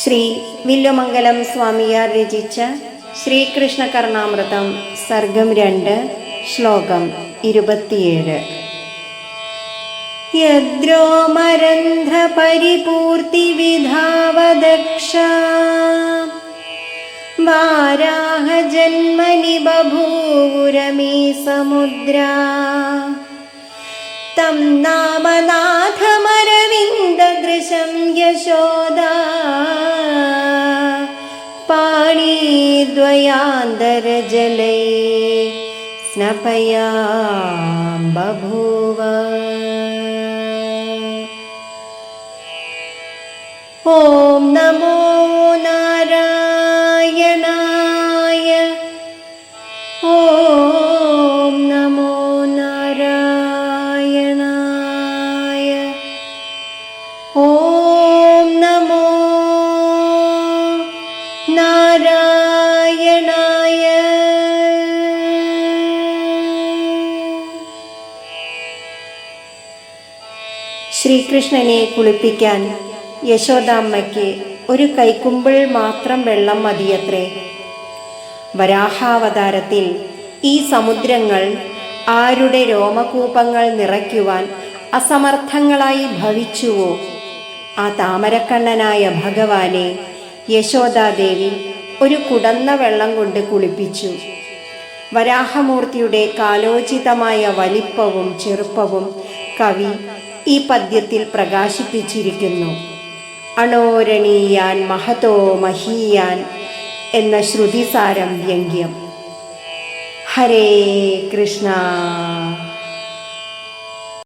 ശ്രീ വില്വമംഗലം സ്വാമിയാർ രചിച്ച ശ്രീകൃഷ്ണ കർണാമൃതം സർഗം 2 ശ്ലോകം 27. യദ്രോമരന്ധ്ര പരിപൂർത്തി വിധാവദക്ഷ വാരാഹ ജന്മനി ബഭൂവുരമീ സമുദ്രാ തം നാമനാഥമരവിന്ദദൃശം യശോദാ പാണീദ്വയാന്തരജലൈ സ്നപയാം ബഭൂവ. ഓം നമോ നാരായണായ. ഓം നമോ നാരായണായ. ഓം നമോ നാരായണായ. ശ്രീകൃഷ്ണനെ കുളിപ്പിക്കാൻ യശോദാമ്മയ്ക്ക് ഒരു കൈക്കുമ്പിൾ മാത്രം വെള്ളം മതിയത്രേ. വരാഹാവതാരത്തിൽ ഈ സമുദ്രങ്ങൾ ആരുടെ രോമകൂപങ്ങൾ നിറയ്ക്കുവാൻ അസമർത്ഥങ്ങളായി ഭവിച്ചുവോ, ആ താമരക്കണ്ണനായ ഭഗവാനെ യശോദാദേവി ഒരു കുടന്ന വെള്ളം കൊണ്ട് കുളിപ്പിച്ചു. വരാഹമൂർത്തിയുടെ കാലോചിതമായ വലിപ്പവും ചെറുപ്പവും കവി ഈ പദ്യത്തിൽ പ്രകാശിപ്പിച്ചിരിക്കുന്നു. അണോരണീയാൻ മഹതോ മഹീയാൻ എന്ന ശ്രുതിസാരം വ്യംഗ്യം. ഹരേ കൃഷ്ണ.